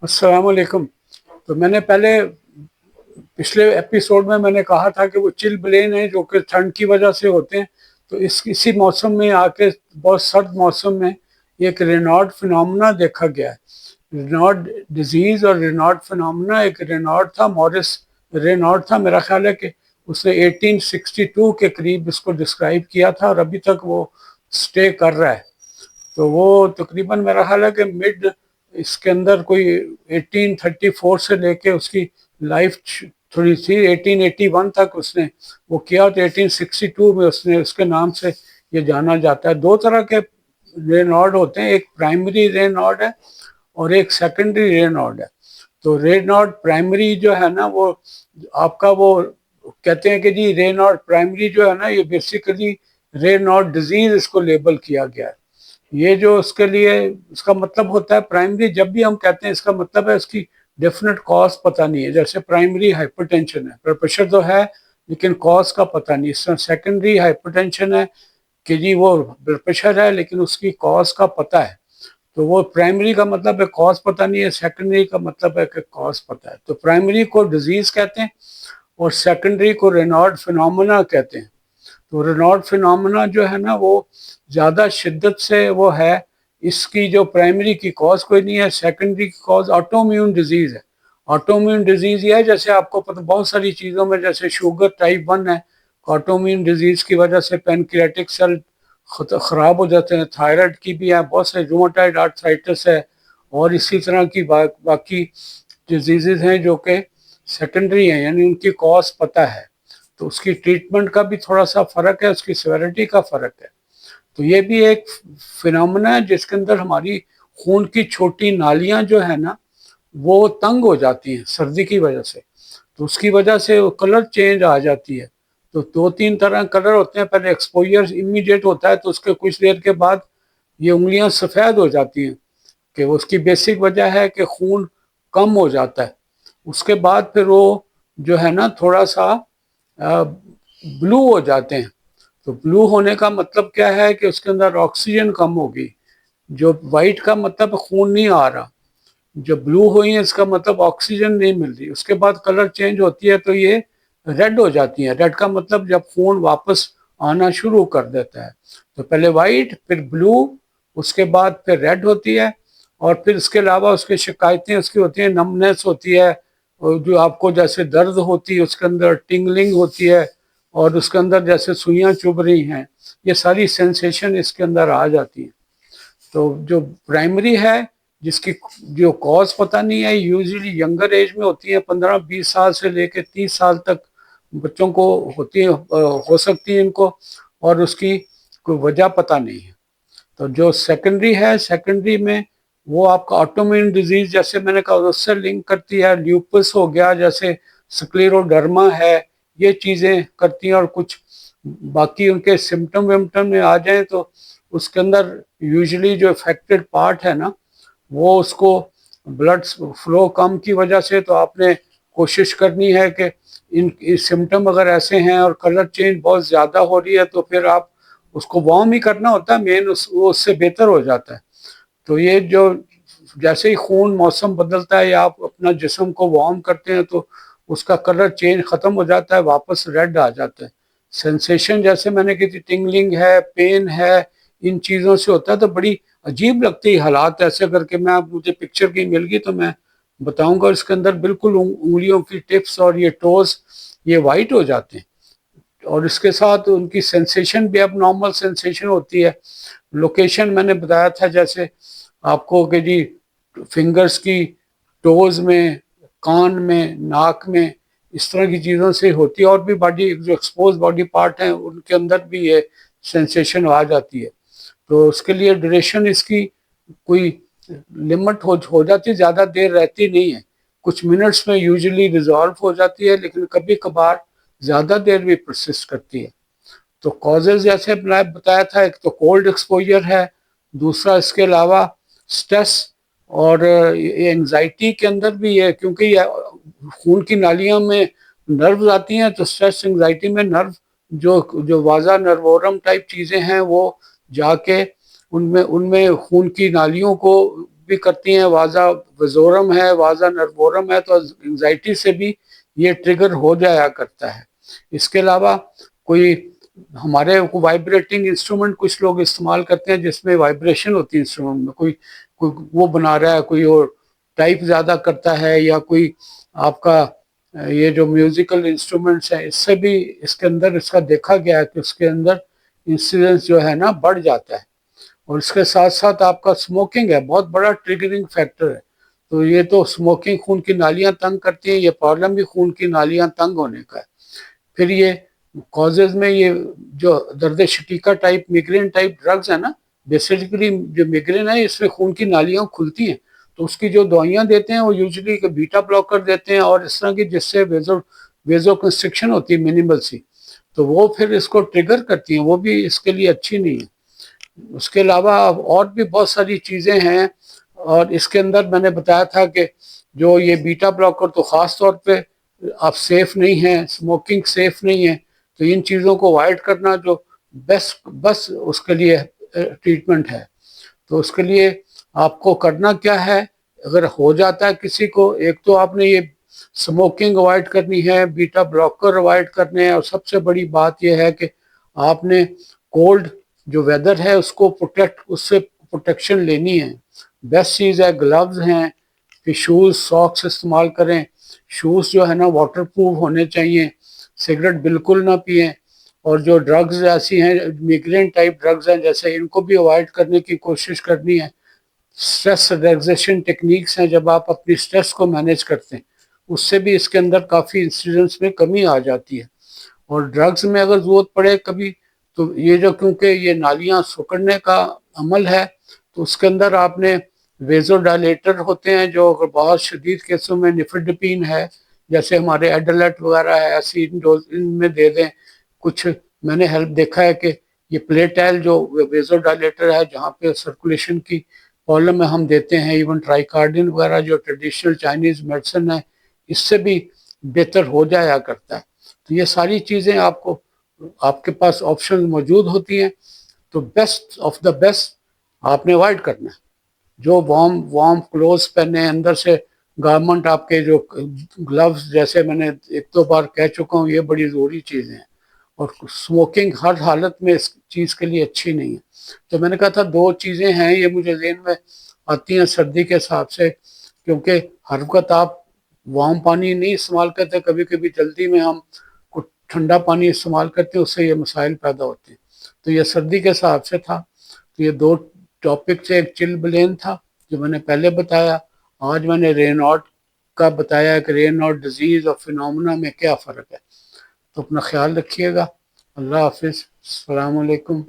अस्सलाम वालेकुम। तो मैंने पहले पिछले एपिसोड में मैंने कहा था कि वो चिल ब्लेन है जो कि ठंड की वजह से होते हैं। तो इसी मौसम में आके बहुत सर्द मौसम में एक रेनॉल्ड फिनोमेना देखा गया है। रेनॉल्ड डिजीज और रेनॉल्ड फिनोमेना, एक रेनॉल्ड था, मॉरिस रेनॉल्ड था, मेरा ख्याल है कि उसने 1862 के करीब इसको डिस्क्राइब किया था और अभी तक वो स्टे कर रहा है। तो वो तकरीबन मेरा ख्याल है कि मिड इसके अंदर कोई 1834 से लेके उसकी लाइफ थोड़ी सी 1881 तक उसने वो किया। तो 1862 में उसने उसके नाम से ये जाना जाता है। दो तरह के रेनॉल्ड होते हैं, एक प्राइमरी रेनॉल्ड है और एक सेकेंडरी रेनॉल्ड है। तो रेनॉल्ड प्राइमरी जो है ना वो आपका वो कहते हैं कि जी रेनॉल्ड प्राइमरी जो है ना ये बेसिकली रेनॉल्ड डिजीज इसको लेबल किया गया है। ये जो उसके लिए इसका मतलब होता है प्राइमरी, जब भी हम कहते हैं इसका मतलब है उसकी डेफिनेट कॉज पता नहीं है। जैसे प्राइमरी हाइपरटेंशन है, ब्लड प्रेशर तो है लेकिन कॉज का पता नहीं। इस तरह सेकेंडरी हाइपरटेंशन है कि जी वो ब्लड प्रेशर है लेकिन उसकी कॉज का पता है। तो वो प्राइमरी का मतलब है कॉज पता नहीं है, सेकेंडरी का मतलब है कि कॉज पता है। तो प्राइमरी को डिजीज कहते हैं और सेकेंडरी को रेनॉल्ड फिनोमेना कहते हैं। तो रेनॉल्ड फिनोमेना जो है ना वो ज़्यादा शिद्दत से वो है, इसकी जो प्राइमरी की कॉज कोई नहीं है, सेकेंडरी की कॉज ऑटोम्यून डिजीज़ है। ऑटोम्यून डिजीज़ ये है, जैसे आपको पता बहुत सारी चीज़ों में, जैसे शुगर टाइप 1 है, ऑटोम्यून डिजीज़ की वजह से पेनक्रियाटिक सेल ख़राब हो जाते हैं। थायराइड की भी है, बहुत सारे रूमेटॉइड आर्थराइटिस है और इसी तरह की बाकी डिजीज़ हैं जो कि सेकेंडरी हैं, यानी उनकी कॉज पता है। तो उसकी ट्रीटमेंट का भी थोड़ा सा फ़र्क है, उसकी सेवेरिटी का फ़र्क है। तो ये भी एक फिनोमेना है जिसके अंदर हमारी खून की छोटी नालियां जो है ना वो तंग हो जाती हैं सर्दी की वजह से। तो उसकी वजह से वो कलर चेंज आ जाती है। तो दो तीन तरह कलर होते हैं, पहले एक्सपोजर इमीडिएट होता है तो उसके कुछ देर के बाद ये उंगलियां सफ़ेद हो जाती हैं, कि उसकी बेसिक वजह है कि खून कम हो जाता है। उसके बाद फिर वो जो है ना थोड़ा सा ब्लू हो जाते हैं। तो ब्लू होने का मतलब क्या है कि उसके अंदर ऑक्सीजन कम होगी। जो वाइट का मतलब खून नहीं आ रहा, जो ब्लू हुई है इसका मतलब ऑक्सीजन नहीं मिल रही। उसके बाद कलर चेंज होती है तो ये रेड हो जाती है। रेड का मतलब जब खून वापस आना शुरू कर देता है। तो पहले वाइट, फिर ब्लू, उसके बाद फिर रेड होती है। और फिर इसके अलावा उसकी शिकायतें उसकी होती हैं, नमनेस होती है, और जो आपको जैसे दर्द होती है, उसके अंदर टिंगलिंग होती है और उसके अंदर जैसे सुइयां चुभ रही हैं, ये सारी सेंसेशन इसके अंदर आ जाती है। तो जो प्राइमरी है जिसकी जो कॉज पता नहीं है, यूजुअली यंगर एज में होती है, 15-20 साल से लेकर 30 साल तक बच्चों को होती है, हो सकती है इनको, और उसकी कोई वजह पता नहीं है। तो जो सेकेंडरी है, सेकेंडरी में वो आपका ऑटोइम्यून डिजीज, जैसे मैंने कहा उससे लिंक करती है। ल्यूपस हो गया, जैसे स्क्लेरोडर्मा है, ये चीज़ें करती हैं। और कुछ बाकी उनके सिम्टम विम्टम में आ जाए तो उसके अंदर यूजुअली जो इफेक्टेड पार्ट है ना वो उसको ब्लड फ्लो कम की वजह से, तो आपने कोशिश करनी है कि इन सिम्टम अगर ऐसे हैं और कलर चेंज बहुत ज़्यादा हो रही है तो फिर आप उसको वार्म ही करना होता है मेन, वो उससे बेहतर हो जाता है। तो ये जो जैसे ही खून मौसम बदलता है या आप अपना जिस्म को वार्म करते हैं तो उसका कलर चेंज ख़त्म हो जाता है, वापस रेड आ जाता है। सेंसेशन जैसे मैंने की थी, टिंगलिंग है, पेन है, इन चीज़ों से होता है। तो बड़ी अजीब लगती है हालात ऐसे करके। मैं आप मुझे पिक्चर की मिल गई तो मैं बताऊंगा। इसके अंदर बिल्कुल उंगलियों की टिप्स और ये टोज ये वाइट हो जाते हैं और इसके साथ उनकी सेंसेशन भी अब नॉर्मल सेंसेशन होती है। लोकेशन मैंने बताया था जैसे आपको कि जी फिंगर्स की टोज में, कान में, नाक में, इस तरह की चीज़ों से होती है। और भी बॉडी जो एक्सपोज बॉडी पार्ट हैं उनके अंदर भी ये सेंसेशन आ जाती है। तो उसके लिए ड्यूरेशन इसकी कोई लिमिट हो जाती है, ज़्यादा देर रहती नहीं है। कुछ मिनट्स में यूजुअली रिजॉल्व हो जाती है लेकिन कभी कभार ज़्यादा देर भी परसिस्ट करती है। तो कॉजेज जैसे मैंने बताया था, एक तो कोल्ड एक्सपोजर है, दूसरा इसके अलावा स्ट्रेस और एंजाइटी के अंदर भी है, क्योंकि ये खून की नालियों में नर्व्स आती हैं। तो स्ट्रेस एंजाइटी में नर्व जो जो वाजा नर्वोरम टाइप चीज़ें हैं वो जाके उनमें उनमें खून की नालियों को भी करती हैं, वाजा वजोरम है, वाजा नर्वोरम है, तो एंजाइटी से भी ये ट्रिगर हो जाया करता है। इसके अलावा कोई हमारे वाइब्रेटिंग इंस्ट्रूमेंट कुछ लोग इस्तेमाल करते हैं जिसमें वाइब्रेशन होती है इंस्ट्रूमेंट में, कोई वो बना रहा है, कोई और टाइप ज़्यादा करता है, या कोई आपका ये जो म्यूजिकल इंस्ट्रूमेंट्स हैं इससे भी इसके अंदर इसका देखा गया है कि उसके अंदर इंसिडेंस जो है ना बढ़ जाता है। और इसके साथ साथ आपका स्मोकिंग है, बहुत बड़ा ट्रिगरिंग फैक्टर है। तो ये तो स्मोकिंग खून की नालियां तंग करती है, ये प्रॉब्लम भी खून की नालियां तंग होने का है। फिर ये कॉजेज में ये जो दर्द शकीका टाइप मिग्रेन टाइप ड्रग्स है ना, बेसिकली जो मिग्रेन है इसमें खून की नालियां खुलती हैं, तो उसकी जो दवाइयां देते हैं वो यूजुअली बीटा ब्लॉकर देते हैं और इस तरह की, जिससे वेजो कंस्ट्रिक्शन होती है मिनिमल सी, तो वो फिर इसको ट्रिगर करती हैं, वो भी इसके लिए अच्छी नहीं है। उसके अलावा और भी बहुत सारी चीज़ें हैं, और इसके अंदर मैंने बताया था कि जो ये बीटा ब्लॉकर तो ख़ास तौर पे आप सेफ नहीं है, स्मोकिंग सेफ नहीं है, तो इन चीज़ों को अवॉइड करना जो बेस्ट बस उसके लिए ट्रीटमेंट है। तो उसके लिए आपको करना क्या है, अगर हो जाता है किसी को, एक तो आपने ये स्मोकिंग अवॉइड करनी है, बीटा ब्लॉकर अवॉइड करने हैं, और सबसे बड़ी बात यह है कि आपने कोल्ड जो वेदर है उसको उससे प्रोटेक्शन लेनी है। बेस्ट चीज़ है ग्लव्स हैं, फिर शूज़ सॉक्स इस्तेमाल करें। शूज़ जो है ना वाटर प्रूफ होने चाहिए, सिगरेट बिल्कुल ना पिएं, और जो ड्रग्स ऐसी हैं मिग्रेन टाइप ड्रग्स हैं जैसे, इनको भी अवॉइड करने की कोशिश करनी है। स्ट्रेस रिलैक्सेशन टेक्निक्स हैं, जब आप अपनी स्ट्रेस को मैनेज करते हैं उससे भी इसके अंदर काफ़ी इंसिडेंट्स में कमी आ जाती है। और ड्रग्स में अगर ज़रूरत पड़े कभी, तो ये जो क्योंकि ये नालियाँ सिकुड़ने का अमल है, तो उसके अंदर आपने वेज़ोडायलेटर होते हैं जो अगर बहुत शदीद केसों में निफेडिपिन है, जैसे हमारे एडलेट वगैरह है, ऐसी डोज इनमें दे दें। कुछ मैंने हेल्प देखा है कि ये प्लेटैल जो वेज़ोडायलेटर है जहाँ पे सर्कुलेशन की प्रॉब्लम में हम देते हैं, इवन ट्राइकार्डिन वगैरह जो ट्रेडिशनल चाइनीज़ मेडिसिन है, इससे भी बेहतर हो जाया करता है। तो ये सारी चीज़ें आपको आपके पास ऑप्शन मौजूद होती हैं, तो बेस्ट ऑफ द बेस्ट आपने अवॉइड करना है। जो वार्म वार्म क्लोथ्स पहने, अंदर से गारमेंट आपके, जो ग्लव्स, जैसे मैंने एक दो बार कह चुका हूँ, ये बड़ी ज़रूरी चीज़ें हैं। और स्मोकिंग हर हालत में इस चीज़ के लिए अच्छी नहीं है। तो मैंने कहा था दो चीज़ें हैं ये मुझे ज़हन में आती हैं सर्दी के हिसाब से, क्योंकि हर वक्त आप वार्म पानी नहीं इस्तेमाल करते, कभी कभी जल्दी में हम कुछ ठंडा पानी इस्तेमाल करते हैं, उससे ये मसाइल पैदा होते हैं। तो ये सर्दी के हिसाब से था। तो ये दो टॉपिक से, एक चिल ब्लेन था जो मैंने पहले बताया, आज मैंने रेनॉट का बताया कि रेनॉट डिजीज़ और फिनोमेना में क्या फ़र्क है। तो अपना ख्याल रखिएगा। अल्लाह हाफिज़, अस्सलाम वालेकुम।